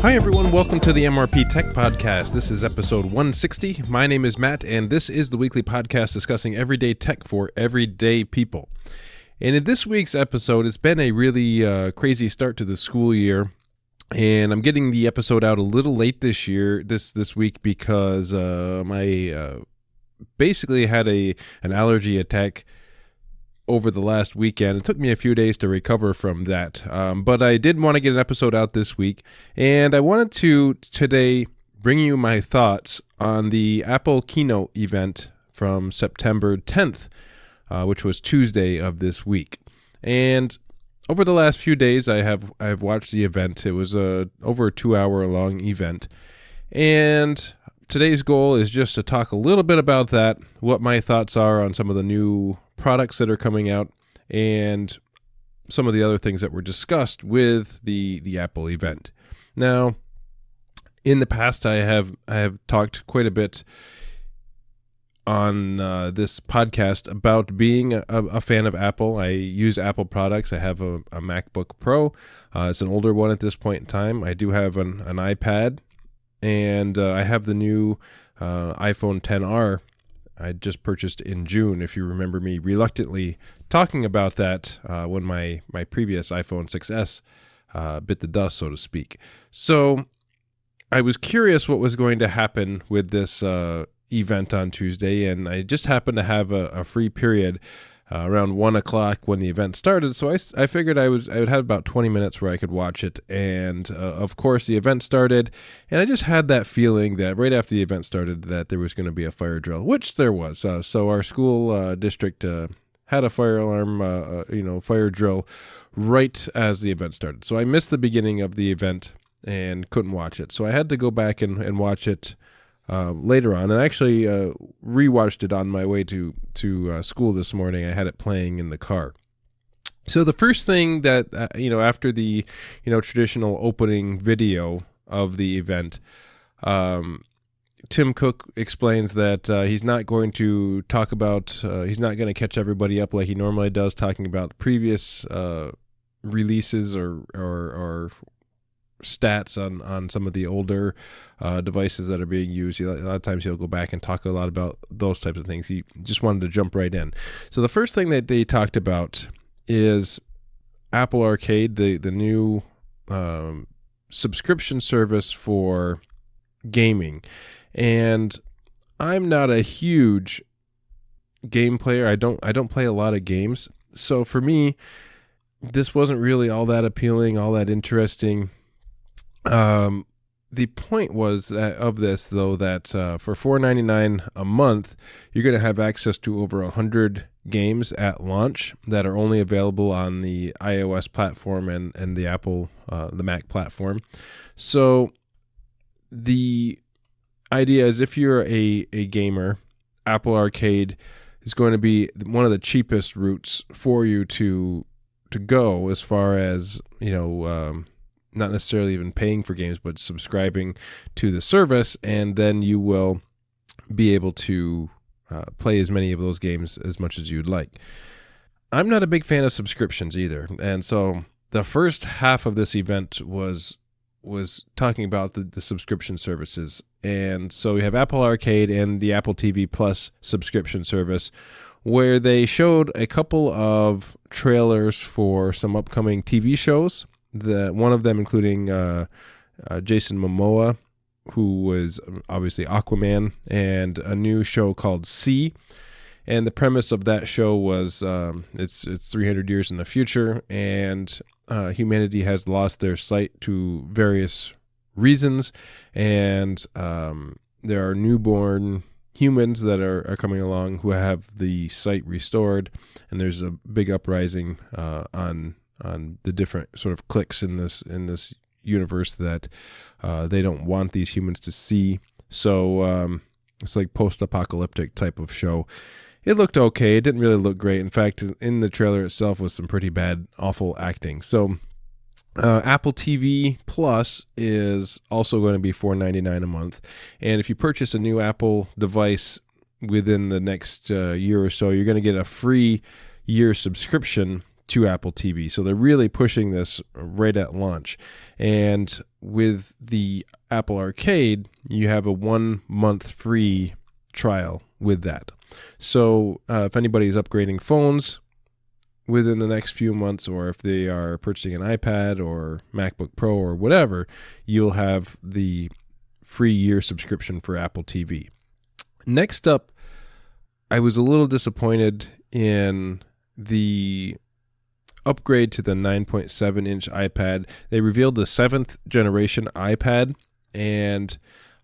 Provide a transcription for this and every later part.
Hi everyone, welcome to the MrpTech podcast. This is episode 160. My name is Matt, and this is the weekly podcast discussing everyday tech for everyday people. And in this week's episode, it's been a really crazy start to the school year, and I'm getting the episode out a little late this week because my basically had an allergy attack over the last weekend. It took me a few days to recover from that, but I did want to get an episode out this week, and I wanted to today bring you my thoughts on the Apple keynote event from September 10th, which was Tuesday of this week. And over the last few days, I've watched the event. It was over a 2-hour long event, and today's goal is just to talk a little bit about that, what my thoughts are on some of the new products that are coming out, and some of the other things that were discussed with the Apple event. Now, in the past, I have talked quite a bit on this podcast about being a fan of Apple. I use Apple products. I have a MacBook Pro. It's an older one at this point in time. I do have an iPad, and I have the new iPhone XR I just purchased in June, if you remember me reluctantly talking about that when my previous iPhone 6S bit the dust, so to speak. So I was curious what was going to happen with this event on Tuesday, and I just happened to have a free period around 1 o'clock when the event started, so I figured I would have about 20 minutes where I could watch it. And of course the event started, and I just had that feeling that right after the event started that there was going to be a fire drill, which there was. So our school district had a fire alarm, fire drill right as the event started. So I missed the beginning of the event and couldn't watch it, so I had to go back and watch it later on, and I actually rewatched it on my way to school this morning. I had it playing in the car. So the first thing that after the traditional opening video of the event, Tim Cook explains that he's not going to talk about he's not going to catch everybody up like he normally does, talking about previous releases or stats on some of the older devices that are being used. A lot of times he'll go back and talk a lot about those types of things. He just wanted to jump right in. So the first thing that they talked about is Apple Arcade, the new subscription service for gaming. And I'm not a huge game player. I don't play a lot of games. So for me, this wasn't really all that appealing, all that interesting. The point was of this, though, that for $4.99 a month, you're going to have access to over 100 games at launch that are only available on the iOS platform and the Apple, the Mac platform. So the idea is, if you're a gamer, Apple Arcade is going to be one of the cheapest routes for you to go, as far as not necessarily even paying for games, but subscribing to the service, and then you will be able to play as many of those games as much as you'd like. I'm not a big fan of subscriptions either, and so the first half of this event was talking about the subscription services. And so we have Apple Arcade and the Apple TV Plus subscription service, where they showed a couple of trailers for some upcoming TV shows. One of them including Jason Momoa, who was obviously Aquaman, and a new show called See. And the premise of that show was it's 300 years in the future, and humanity has lost their sight to various reasons, and there are newborn humans that are coming along who have the sight restored, and there's a big uprising on the different sort of cliques in this universe that they don't want these humans to see. So it's like post-apocalyptic type of show. It looked okay. It didn't really look great. In fact, in the trailer itself was some pretty bad, awful acting. So Apple TV Plus is also going to be $4.99 a month. And if you purchase a new Apple device within the next year or so, you're going to get a free year subscription to Apple TV. So they're really pushing this right at launch. And with the Apple Arcade, you have a 1 month free trial with that. So if anybody's upgrading phones within the next few months, or if they are purchasing an iPad or MacBook Pro or whatever, you'll have the free year subscription for Apple TV. Next up, I was a little disappointed in the upgrade to the 9.7-inch iPad. They revealed the 7th generation iPad, and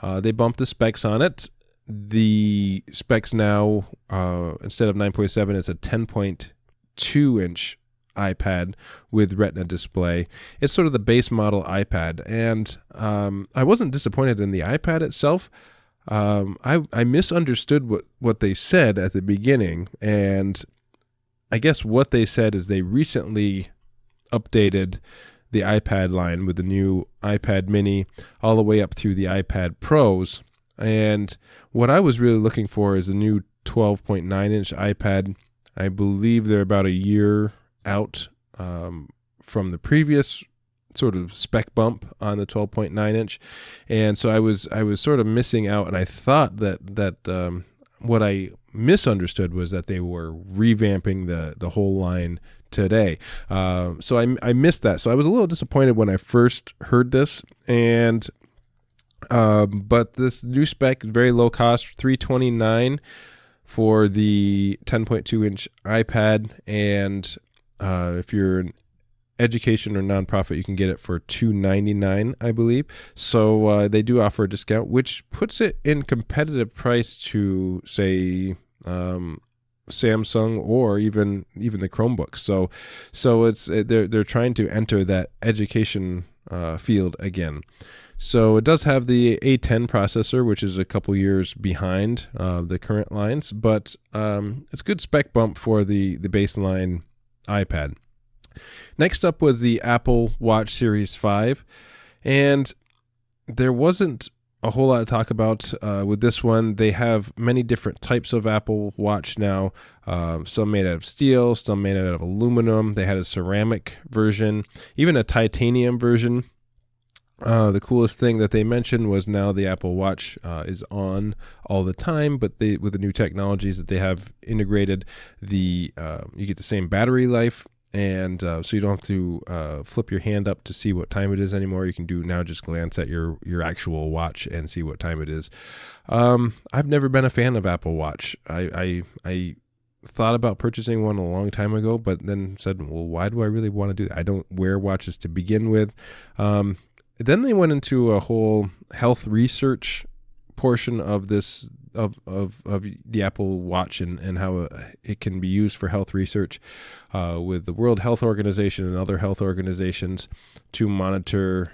they bumped the specs on it. The specs now, instead of 9.7, it's a 10.2-inch iPad with Retina display. It's sort of the base model iPad, and I wasn't disappointed in the iPad itself. I misunderstood what they said at the beginning, and I guess what they said is they recently updated the iPad line with the new iPad mini all the way up through the iPad Pros. And what I was really looking for is a new 12.9-inch iPad. I believe they're about a year out from the previous sort of spec bump on the 12.9-inch. And so I was sort of missing out, and I thought that what I misunderstood was that they were revamping the whole line today. So I missed that. So I was a little disappointed when I first heard this, and but this new spec is very low cost, $329 for the 10.2-inch iPad, and if you're an education or nonprofit, you can get it for $299, I believe. So they do offer a discount, which puts it in competitive price to, say, Samsung or even the Chromebook. So it's they're trying to enter that education field again. So it does have the A10 processor, which is a couple years behind the current lines, but it's a good spec bump for the baseline iPad. Next up was the Apple Watch Series 5, and there wasn't a whole lot to talk about with this one. They have many different types of Apple Watch now, some made out of steel, some made out of aluminum. They had a ceramic version, even a titanium version. The coolest thing that they mentioned was now the Apple Watch is on all the time, but with the new technologies that they have integrated, you get the same battery life. And so you don't have to flip your hand up to see what time it is anymore. You can just glance at your actual watch and see what time it is. I've never been a fan of Apple Watch. I thought about purchasing one a long time ago, but then said, well, why do I really want to do that? I don't wear watches to begin with. Then they went into a whole health research portion of this of the Apple Watch and how it can be used for health research with the World Health Organization and other health organizations to monitor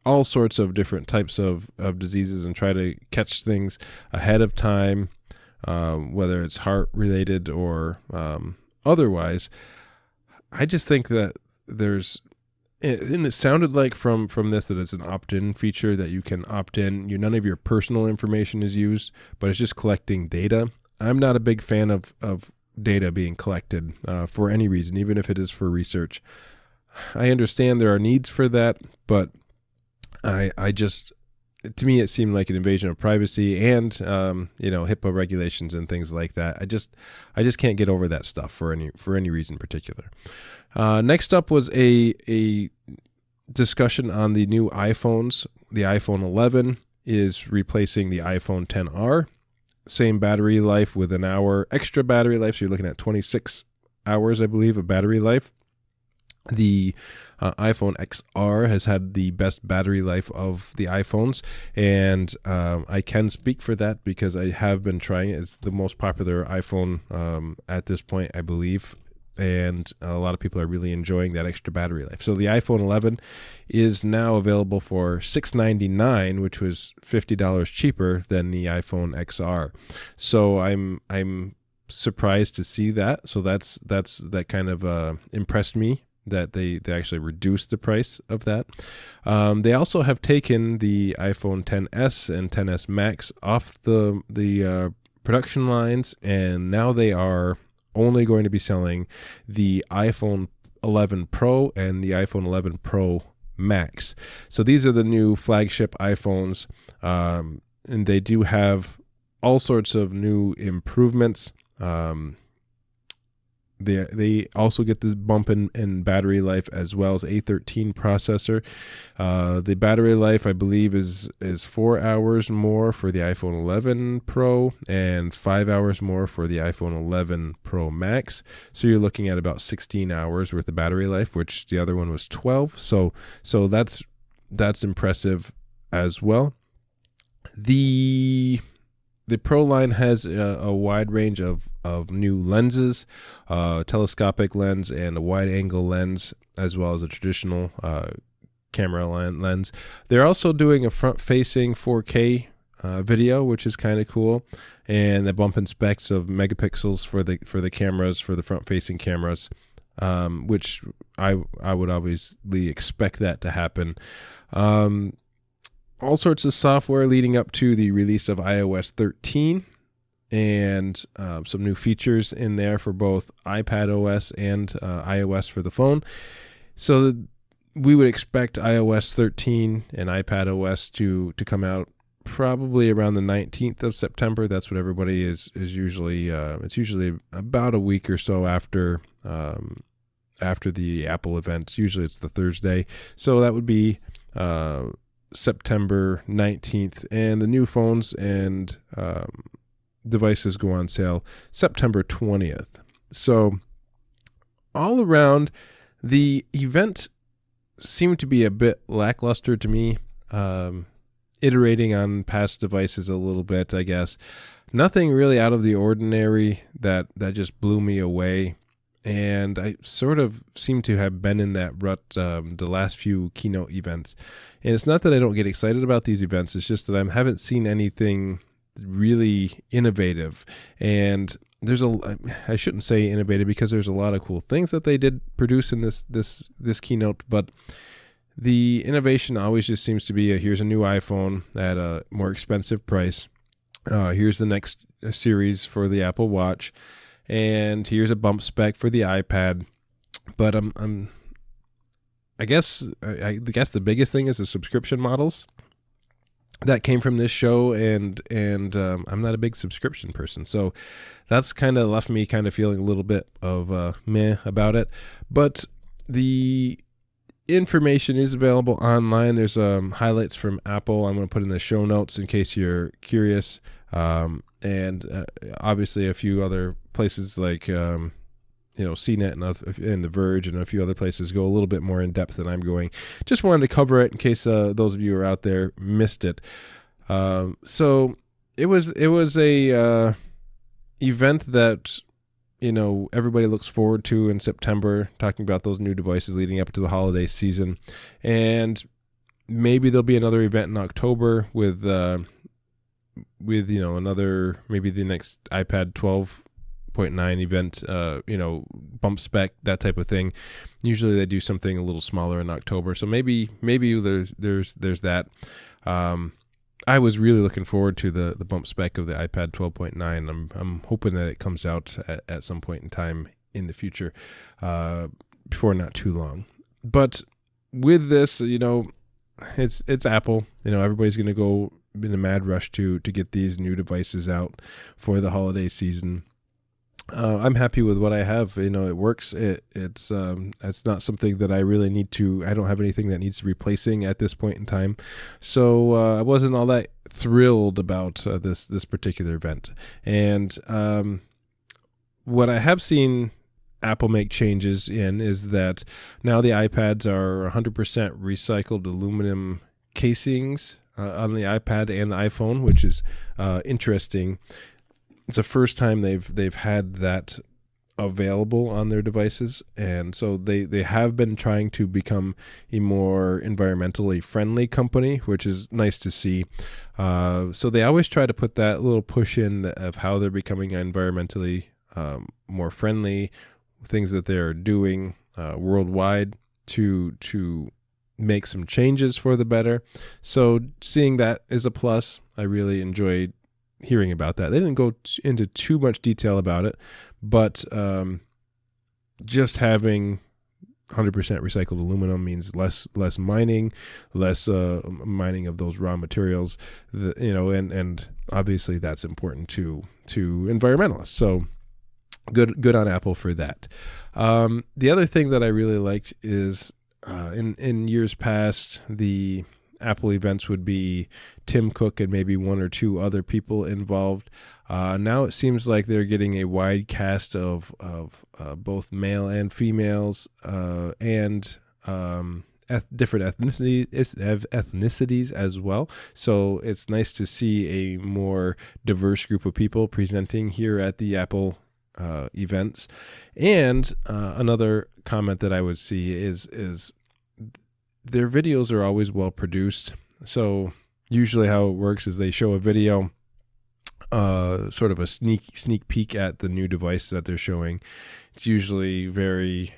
all sorts of different types of diseases and try to catch things ahead of time, whether it's heart related or otherwise. I just think that and it sounded like from this that it's an opt-in feature, that you can opt in. None of your personal information is used, but it's just collecting data. I'm not a big fan of data being collected for any reason, even if it is for research. I understand there are needs for that, but to me it seemed like an invasion of privacy and HIPAA regulations and things like that. I just can't get over that stuff for any reason in particular. Next up was a discussion on the new iPhones. The iPhone 11 is replacing the iPhone XR. Same battery life with an hour extra battery life, so you're looking at 26 hours, I believe, of battery life. The iPhone XR has had the best battery life of the iPhones, and I can speak for that because I have been trying it. It's the most popular iPhone at this point, I believe, and a lot of people are really enjoying that extra battery life. So the iPhone 11 is now available for $699, which was $50 cheaper than the iPhone XR. So I'm surprised to see that. So that kind of impressed me, that they actually reduced the price of that. They also have taken the iPhone XS and XS Max off the production lines, and now they are only going to be selling the iPhone 11 Pro and the iPhone 11 Pro Max. So these are the new flagship iPhones, and they do have all sorts of new improvements. They also get this bump in battery life, as well as A13 processor. The battery life, I believe, is 4 hours more for the iPhone 11 Pro and 5 hours more for the iPhone 11 Pro Max. So you're looking at about 16 hours worth of battery life, which the other one was 12. So that's impressive as well. The Pro line has a wide range of new lenses, telescopic lens and a wide angle lens, as well as a traditional camera lens. They're also doing a front facing 4K video, which is kind of cool, and the bump in specs of megapixels for the cameras, for the front facing cameras, which I would obviously expect that to happen. All sorts of software leading up to the release of iOS 13, and some new features in there for both iPadOS and iOS for the phone. So we would expect iOS 13 and iPadOS to come out probably around the 19th of September. That's what everybody is usually. It's usually about a week or so after the Apple event. Usually it's the Thursday. So that would be September 19th, and the new phones and devices go on sale September 20th. So all around, the event seemed to be a bit lackluster to me, iterating on past devices a little bit, I guess. Nothing really out of the ordinary that just blew me away. And I sort of seem to have been in that rut the last few keynote events. And it's not that I don't get excited about these events. It's just that I haven't seen anything really innovative. And I shouldn't say innovative, because there's a lot of cool things that they did produce in this keynote. But the innovation always just seems to be here's a new iPhone at a more expensive price. Here's the next series for the Apple Watch. And here's a bump spec for the iPad. But I guess the biggest thing is the subscription models that came from this show, and I'm not a big subscription person, so that's kind of left me kind of feeling a little bit of meh about it. But the information is available online. There's highlights from Apple I'm going to put in the show notes in case you're curious, and obviously a few other places like CNET and The Verge and a few other places go a little bit more in depth than I'm going. Just wanted to cover it in case those of you who are out there missed it. So it was a event that everybody looks forward to in September, talking about those new devices leading up to the holiday season. And maybe there'll be another event in October with another, maybe the next iPad 12.9 event, bump spec, that type of thing. Usually they do something a little smaller in October, so maybe there's that. I was really looking forward to the bump spec of the iPad 12.9. I'm hoping that it comes out at some point in time in the future, before not too long. But with this, it's Apple. Everybody's going to go in a mad rush to get these new devices out for the holiday season. I'm happy with what I have. It works. It's not something that I really need to. I don't have anything that needs replacing at this point in time. So I wasn't all that thrilled about this particular event. And what I have seen Apple make changes in is that now the iPads are 100% recycled aluminum casings on the iPad and the iPhone, which is interesting. It's the first time they've had that available on their devices, and so they have been trying to become a more environmentally friendly company, which is nice to see. So they always try to put that little push in of how they're becoming environmentally more friendly, things that they're doing worldwide to make some changes for the better. So seeing that is a plus. I really enjoyed hearing about that. They didn't go into too much detail about it, but just having 100% recycled aluminum means less mining, less mining of those raw materials, and obviously that's important to environmentalists. So good on Apple for that. The other thing that I really liked is in years past, the Apple events would be Tim Cook and maybe one or two other people involved. Now it seems like they're getting a wide cast of both male and females and different ethnicities as well. So it's nice to see a more diverse group of people presenting here at the Apple events. And another comment that I would see is their videos are always well produced. So usually how it works is they show a video, sort of a sneak peek at the new device that they're showing. It's usually very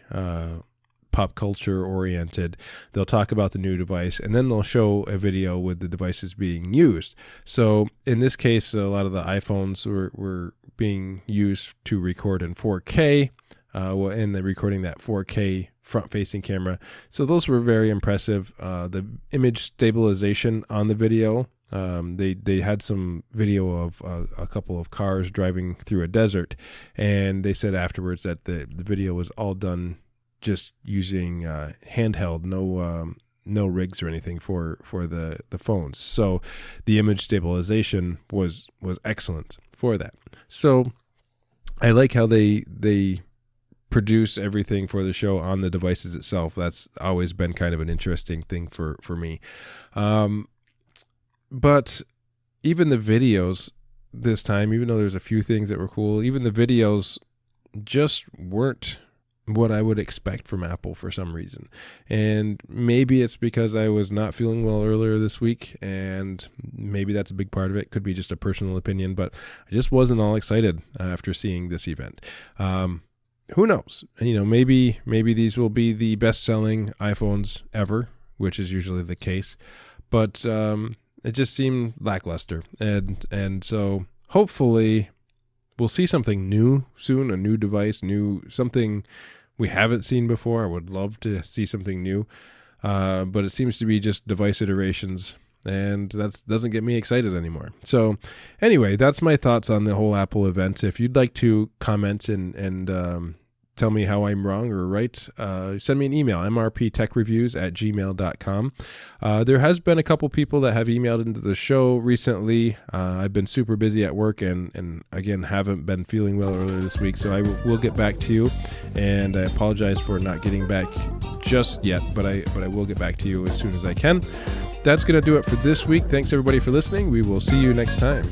pop culture oriented. They'll talk about the new device, and then they'll show a video with the devices being used. So in this case, a lot of the iPhones were being used to record in 4K, and they're recording that 4K front-facing camera. So those were very impressive. The image stabilization on the video, they had some video of a couple of cars driving through a desert, and they said afterwards that the video was all done just using handheld, no rigs or anything for the phones. So the image stabilization was excellent for that. So I like how they produce everything for the show on the devices itself. That's always been kind of an interesting thing for me. But even the videos this time, even though there's a few things that were cool, even the videos just weren't what I would expect from Apple for some reason. And maybe it's because I was not feeling well earlier this week, and maybe that's a big part of it. Could be just a personal opinion, but I just wasn't all excited after seeing this event. Who knows? Maybe these will be the best-selling iPhones ever, which is usually the case. But it just seemed lackluster, and so hopefully we'll see something new soon, a new device, something we haven't seen before. I would love to see something new, but it seems to be just device iterations, and that doesn't get me excited anymore. So anyway, that's my thoughts on the whole Apple event. If you'd like to comment and tell me how I'm wrong or right, send me an email, mrptechreviews@gmail.com. There has been a couple people that have emailed into the show recently. I've been super busy at work and again, haven't been feeling well earlier this week, so I will get back to you, and I apologize for not getting back just yet, but I will get back to you as soon as I can. That's going to do it for this week. Thanks everybody for listening. We will see you next time.